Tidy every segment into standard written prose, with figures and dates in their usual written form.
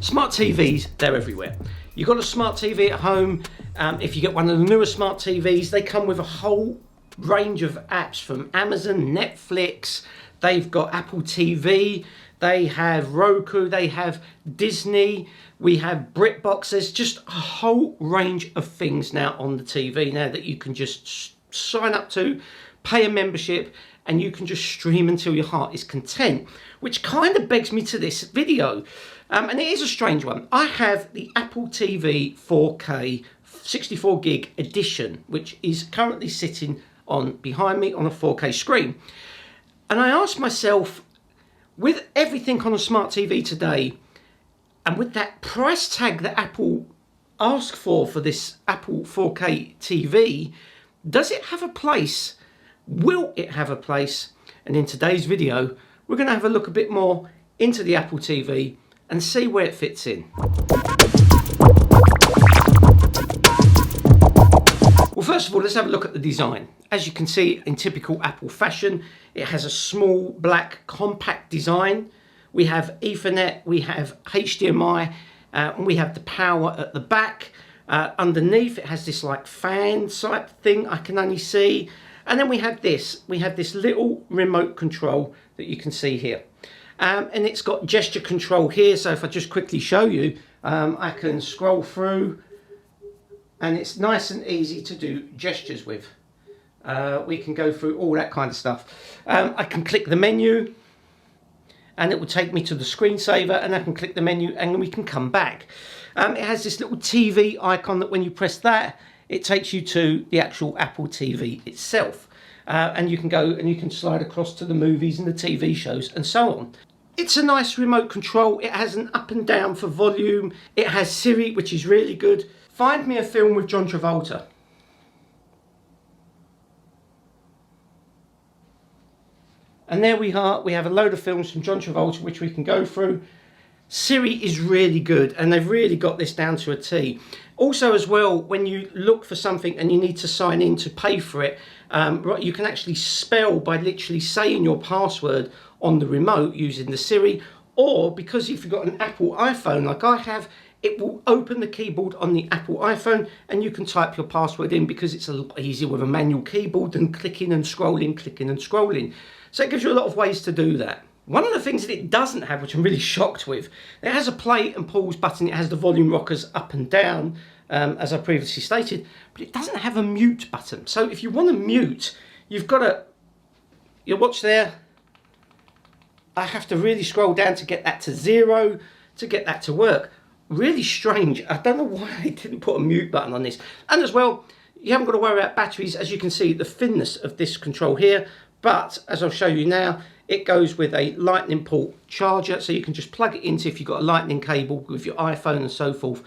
Smart TVs, they're everywhere. You've got a smart TV at home. If you get one of the newer smart TVs, they come with a whole range of apps from Amazon, Netflix, they've got Apple TV, they have Roku, they have Disney, we have BritBox. There's just a whole range of things now on the TV now that you can just sign up to, pay a membership, and you can just stream until your heart is content, which kind of begs me to this video. And it is a strange one. I have the Apple TV 4K 64 gig edition, which is currently sitting on behind me on a 4K screen. And I asked myself, with everything on a smart TV today, and with that price tag that Apple asked for this Apple 4K TV, does it have a place? Will it have a place? And in today's video, we're going to have a look a bit more into the Apple TV and see where it fits in. Well, first of all, let's have a look at the design. As you can see, in typical Apple fashion, it has a small black compact design. We have Ethernet, we have HDMI, and we have the power at the back. Underneath, it has this like fan type thing I can only see. And then we have this little remote control that you can see here. And it's got gesture control here, so if I just quickly show you, I can scroll through and it's nice and easy to do gestures with. We can go through all that kind of stuff. I can click the menu and it will take me to the screensaver, and I can click the menu and we can come back. It has this little TV icon that when you press that, it takes you to the actual Apple TV itself. And you can go and you can slide across to the movies and the TV shows and so on. It's a nice remote control. It has an up and down for volume. It has Siri, which is really good. Find me a film with John Travolta. And there we are. We have a load of films from John Travolta, which we can go through. Siri is really good, and they've really got this down to a T. Also as well, when you look for something and you need to sign in to pay for it, you can actually spell by literally saying your password on the remote using the Siri, or because if you've got an Apple iPhone like I have, it will open the keyboard on the Apple iPhone and you can type your password in, because it's a lot easier with a manual keyboard than clicking and scrolling, clicking and scrolling. So it gives you a lot of ways to do that. One of the things that it doesn't have, which I'm really shocked with, it has a play and pause button, it has the volume rockers up and down, as I previously stated, but it doesn't have a mute button. So if you want to mute, you've got to, you'll watch there, I have to really scroll down to get that to 0, to get that to work. Really strange. I don't know why they didn't put a mute button on this. And as well, you haven't got to worry about batteries. As you can see, the thinness of this control here, but as I'll show you now, it goes with a lightning port charger, so you can just plug it into, if you've got a lightning cable with your iPhone and so forth,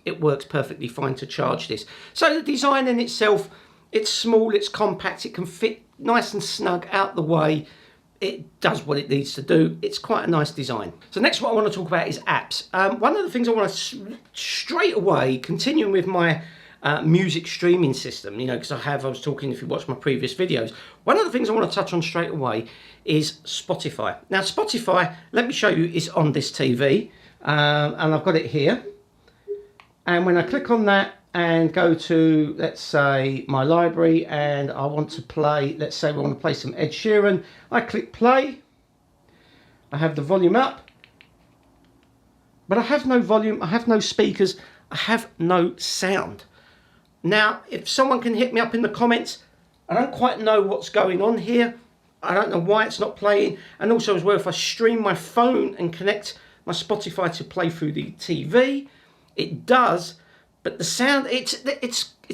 it works perfectly fine to charge this. So the design in itself, it's small, it's compact, it can fit nice and snug out the way. It does what it needs to do. It's quite a nice design. So next what I want to talk about is apps. One of the things I want to straight away, continuing with my music streaming system, you know, because I was talking, if you watch my previous videos, one of the things I want to touch on straight away is Spotify. Now Spotify, let me show you, is on this TV, and I've got it here, and when I click on that and go to, let's say, my library, and I want to play, let's say we want to play some Ed Sheeran, I click play, I have the volume up, but I have no volume, I have no speakers, I have no sound. Now, if someone can hit me up in the comments, I don't quite know what's going on here. I don't know why it's not playing. And also as well, if I stream my phone and connect my Spotify to play through the TV, it does, but the sound, it's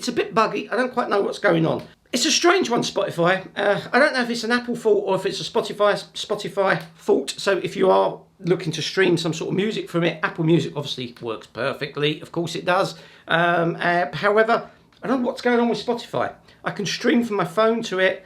a bit buggy. I don't quite know what's going on. It's a strange one, Spotify. I don't know if it's an Apple fault or if it's a Spotify fault. So if you are looking to stream some sort of music from it, Apple Music obviously works perfectly. Of course it does. However, I don't know what's going on with Spotify. I can stream from my phone to it,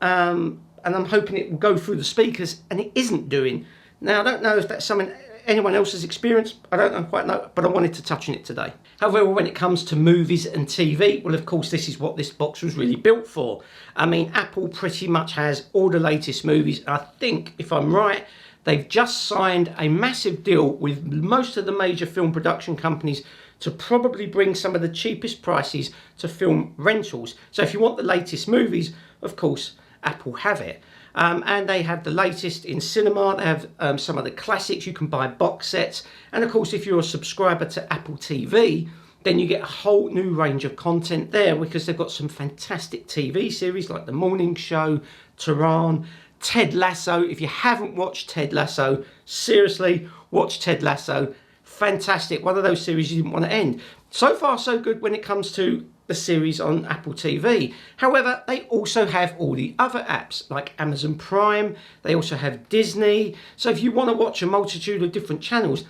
and I'm hoping it will go through the speakers, and it isn't doing. Now, I don't know if that's something anyone else's experience, I don't quite know, but I wanted to touch on it today. However, when it comes to movies and TV, well, of course, this is what this box was really built for. I mean, Apple pretty much has all the latest movies. I think, if I'm right, they've just signed a massive deal with most of the major film production companies to probably bring some of the cheapest prices to film rentals. So if you want the latest movies, of course, Apple have it. And they have the latest in cinema. They have some of the classics. You can buy box sets. And of course, if you're a subscriber to Apple TV, then you get a whole new range of content there, because they've got some fantastic TV series like The Morning Show, Tehran, Ted Lasso. If you haven't watched Ted Lasso, seriously, watch Ted Lasso. Fantastic. One of those series you didn't want to end. So far, so good when it comes to the series on Apple TV. However, they also have all the other apps like Amazon Prime. They also have Disney. So if you want to watch a multitude of different channels,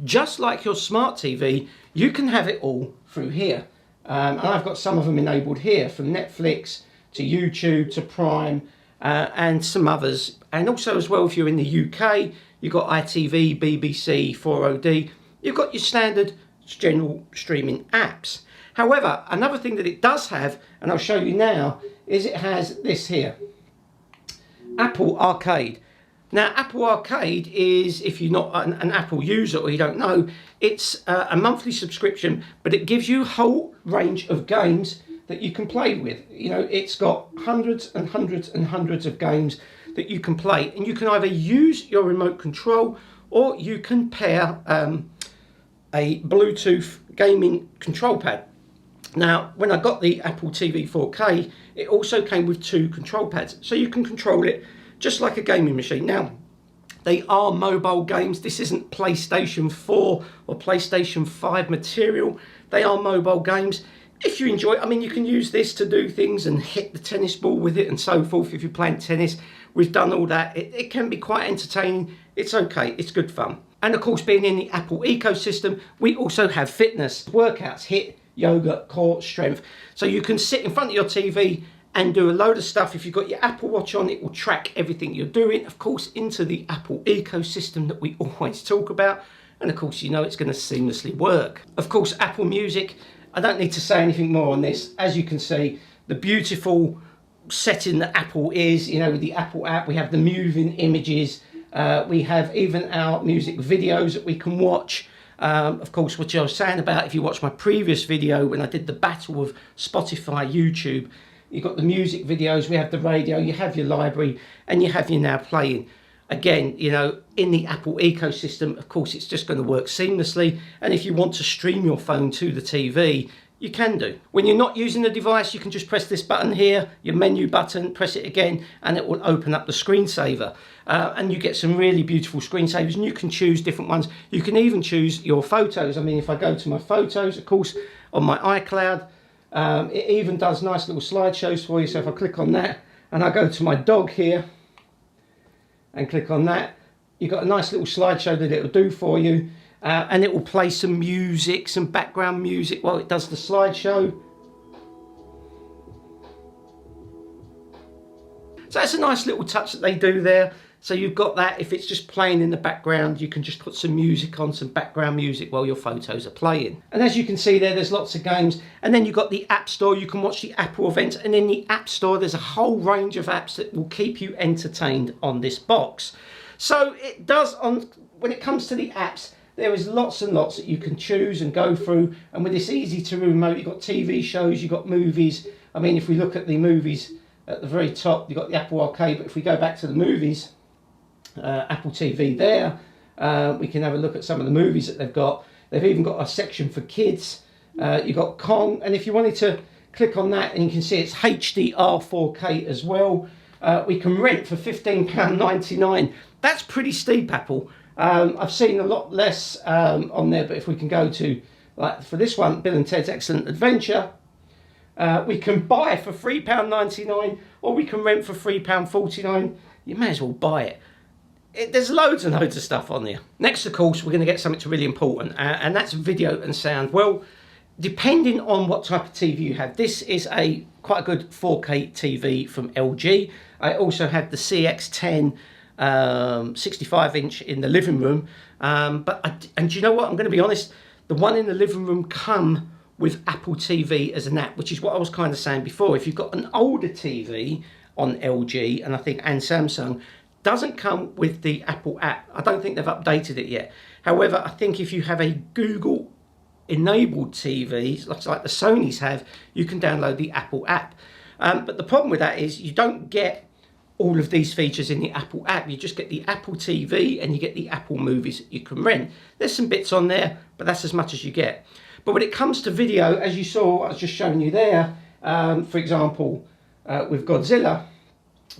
just like your smart TV, you can have it all through here. And I've got some of them enabled here, from Netflix to YouTube to Prime and some others. And also as well, if you're in the UK, you've got ITV, BBC, 4OD. You've got your standard general streaming apps. However, another thing that it does have, and I'll show you now, is it has this here, Apple Arcade. Now, Apple Arcade is, if you're not an Apple user or you don't know, it's a monthly subscription, but it gives you a whole range of games that you can play with. You know, it's got hundreds and hundreds and hundreds of games that you can play, and you can either use your remote control or you can pair a Bluetooth gaming control pad. Now, when I got the Apple TV 4K, it also came with 2 control pads, so you can control it just like a gaming machine. Now, they are mobile games. This isn't PlayStation 4 or PlayStation 5 material. They are mobile games. If you enjoy it, I mean, you can use this to do things and hit the tennis ball with it and so forth. If you're playing tennis, we've done all that. It can be quite entertaining. It's okay. It's good fun. And of course, being in the Apple ecosystem, we also have fitness, workouts, HIIT, yoga, core, strength. So you can sit in front of your TV and do a load of stuff. If you've got your Apple Watch on, it will track everything you're doing, of course, into the Apple ecosystem that we always talk about. And of course, you know it's going to seamlessly work. Of course, Apple Music, I don't need to say anything more on this. As you can see, the beautiful setting that Apple is, you know, with the Apple app, we have the moving images. We have even our music videos that we can watch. Of course, what I was saying about, if you watch my previous video when I did the battle of Spotify, YouTube, you've got the music videos, we have the radio, you have your library, and you have your Now Playing. Again, you know, in the Apple ecosystem, of course, it's just going to work seamlessly. And if you want to stream your phone to the TV, you can do. When you're not using the device, you can just press this button here, your menu button, press it again, and it will open up the screensaver. And you get some really beautiful screensavers, and you can choose different ones. You can even choose your photos. I mean, if I go to my photos, of course, on my iCloud, it even does nice little slideshows for you. So if I click on that, and I go to my dog here, and click on that, you've got a nice little slideshow that it'll do for you. And it will play some music, some background music while it does the slideshow. So that's a nice little touch that they do there. So you've got that. If it's just playing in the background, you can just put some music on, some background music while your photos are playing. And as you can see there, there's lots of games. And then you've got the App Store. You can watch the Apple events. And in the App Store, there's a whole range of apps that will keep you entertained on this box. So it does, when it comes to the apps, there is lots and lots that you can choose and go through. And with this easy to remote, you've got TV shows, you've got movies. I mean, if we look at the movies at the very top, you've got the Apple Arcade. But if we go back to the movies, Apple TV there, we can have a look at some of the movies that they've got. They've even got a section for kids. You've got Kong. And if you wanted to click on that, and you can see it's HDR 4K as well. We can rent for £15.99. That's pretty steep, Apple. I've seen a lot less on there, but if we can go to, like for this one, Bill and Ted's Excellent Adventure, we can buy for £3.99 or we can rent for £3.49. You may as well buy it. There's loads and loads of stuff on there. Next, of course, we're going to get something really important, and that's video and sound. Well, depending on what type of TV you have, this is quite a good 4K TV from LG. I also have the CX10 65-inch in the living room. And do you know what? I'm going to be honest. The one in the living room come with Apple TV as an app, which is what I was kind of saying before. If you've got an older TV on LG and Samsung, doesn't come with the Apple app. I don't think they've updated it yet. However, I think if you have a Google enabled TVs, like the Sonys have, you can download the Apple app. But the problem with that is you don't get all of these features in the Apple app. You just get the Apple TV and you get the Apple movies that you can rent. There's some bits on there, but that's as much as you get. But when it comes to video, as you saw, I was just showing you there, for example, with Godzilla,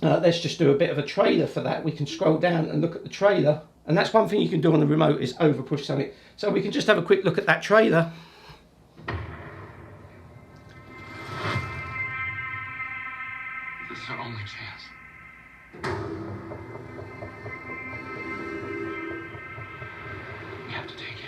let's just do a bit of a trailer for that. We can scroll down and look at the trailer. And that's one thing you can do on the remote, is over push something. So we can just have a quick look at that trailer. This is our only chance. We have to take it.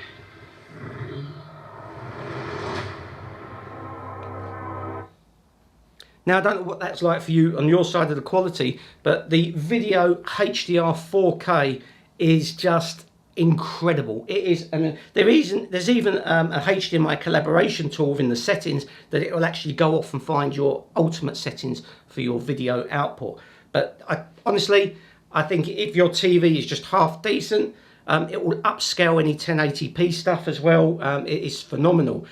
Now, I don't know what that's like for you on your side of the quality, but the video HDR 4K is just incredible. It is, and there's even a HDMI collaboration tool within the settings that it will actually go off and find your ultimate settings for your video output. But honestly, I think if your TV is just half decent, it will upscale any 1080p stuff as well. It is phenomenal.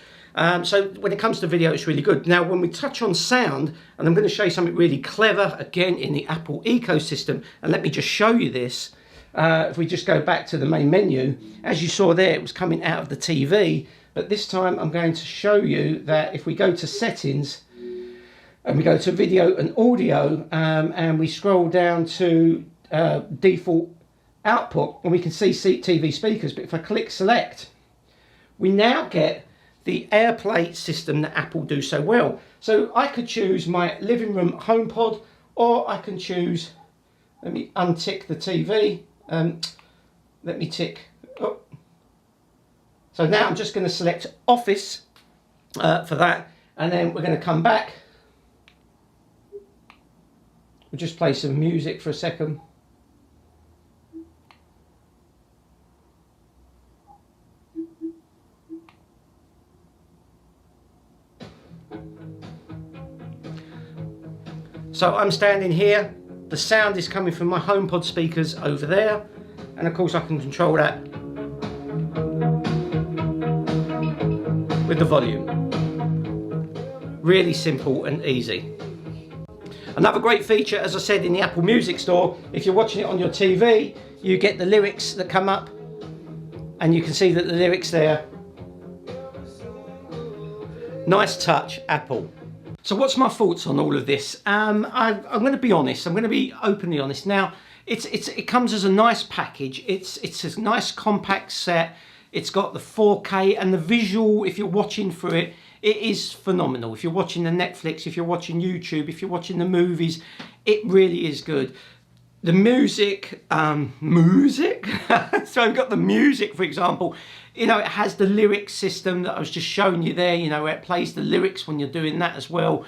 So when it comes to video, it's really good. Now, when we touch on sound, and I'm going to show you something really clever, again, in the Apple ecosystem, and let me just show you this. If we just go back to the main menu, as you saw there, it was coming out of the TV, but this time I'm going to show you that if we go to settings, and we go to video and audio, and we scroll down to default output, and we can see TV speakers, but if I click select, we now get the AirPlay system that Apple do so well. So I could choose my living room HomePod, or I can choose, let me untick the TV, let me tick, oh. So now I'm just going to select Office for that, and then we're going to come back. We'll just play some music for a second. So I'm standing here, the sound is coming from my HomePod speakers over there, and of course I can control that with the volume. Really simple and easy. Another great feature, as I said, in the Apple Music Store, if you're watching it on your TV, you get the lyrics that come up, and you can see that the lyrics there. Nice touch, Apple. So what's my thoughts on all of this? I'm going to be honest. I'm going to be openly honest. Now, it comes as a nice package. It's a nice compact set. It's got the 4K and the visual. If you're watching through it, it is phenomenal. If you're watching the Netflix, if you're watching YouTube, if you're watching the movies, it really is good. The music, so I've got the music, for example. You know, it has the lyric system that I was just showing you there, you know, where it plays the lyrics when you're doing that as well.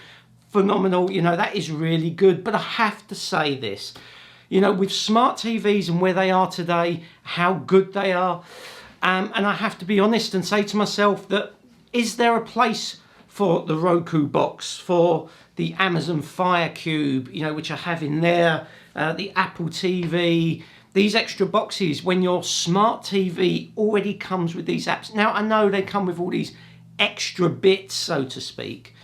Phenomenal, you know, that is really good. But I have to say this, you know, with smart TVs and where they are today, how good they are. And I have to be honest and say to myself that, is there a place for the Roku box, for the Amazon Fire Cube, you know, which I have in there, the Apple TV, these extra boxes, when your smart TV already comes with these apps. Now, I know they come with all these extra bits, so to speak.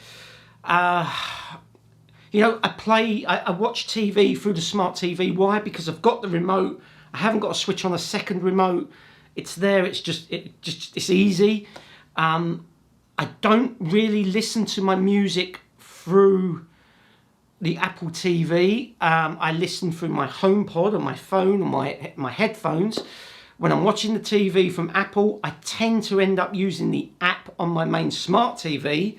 You know, I watch TV through the smart TV. Why? Because I've got the remote. I haven't got to switch on a second remote. It's there. It's easy. I don't really listen to my music through the Apple TV. I listen through my HomePod on my phone or my headphones. When I'm watching the TV from Apple, I tend to end up using the app on my main smart TV.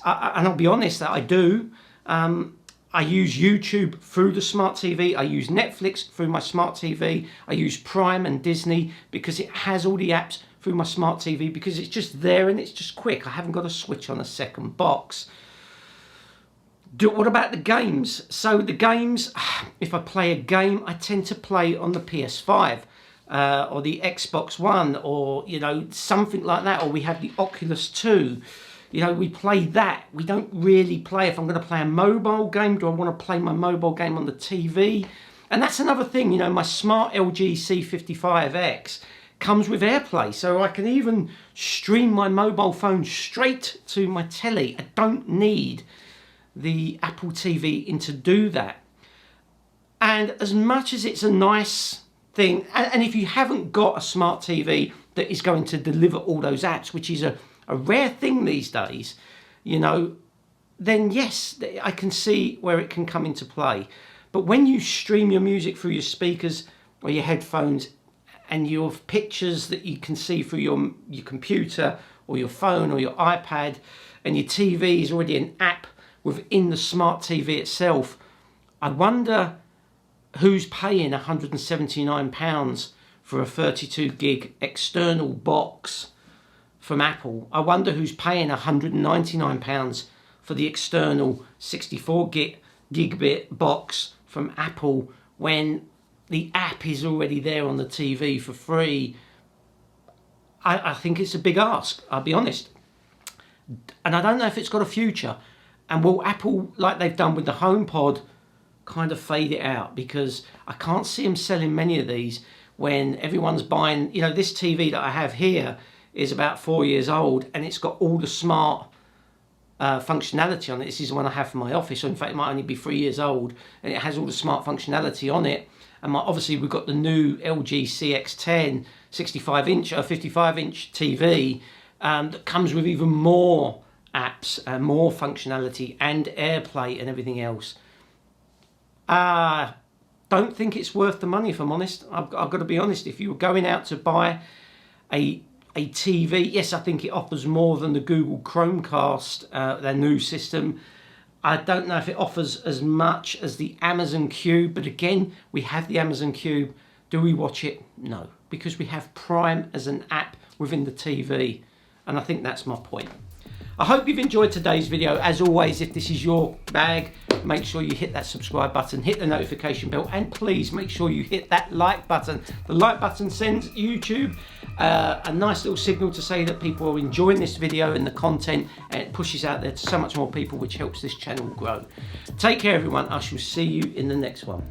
And I'll be honest that I do. I use YouTube through the smart TV. I use Netflix through my smart TV. I use Prime and Disney because it has all the apps through my smart TV, because it's just there and it's just quick. I haven't got to switch on a second box. What about the games? So the games, if I play a game, I tend to play on the PS5 or the Xbox One, or, you know, something like that. Or we have the Oculus 2. You know, we play that. We don't really play, if I'm going to play a mobile game, do I want to play my mobile game on the TV? And that's another thing, you know, my smart LG C55X comes with AirPlay, so I can even stream my mobile phone straight to my telly. I don't need the Apple TV in to do that. And as much as it's a nice thing, and if you haven't got a smart TV that is going to deliver all those apps, which is a rare thing these days, you know, then yes, I can see where it can come into play. But when you stream your music through your speakers or your headphones, and you have pictures that you can see through your computer or your phone or your iPad, and your TV is already an app within the smart TV itself, I wonder who's paying £179 for a 32 gig external box from Apple. I wonder who's paying £199 for the external 64 gigabit box from Apple when the app is already there on the TV for free. I think it's a big ask, I'll be honest. And I don't know if it's got a future. And will Apple, like they've done with the HomePod, kind of fade it out? Because I can't see them selling many of these when everyone's buying, you know, this TV that I have here is about 4 years old, and it's got all the smart functionality on it. This is the one I have for my office, so in fact it might only be 3 years old, and it has all the smart functionality on it. And obviously we've got the new LG CX10 55-inch or 55-inch TV that comes with even more apps, more functionality, and AirPlay and everything else. Don't think it's worth the money, if I'm honest. I've got to be honest. If you were going out to buy a TV, yes, I think it offers more than the Google Chromecast, their new system. I don't know if it offers as much as the Amazon Cube, but again, we have the Amazon Cube. Do we watch it? No, because we have Prime as an app within the TV, and I think that's my point. I hope you've enjoyed today's video. As always, if this is your bag, make sure you hit that subscribe button, hit the notification bell, and please make sure you hit that like button. The like button sends YouTube a nice little signal to say that people are enjoying this video and the content, and it pushes out there to so much more people, which helps this channel grow. Take care, everyone. I shall see you in the next one.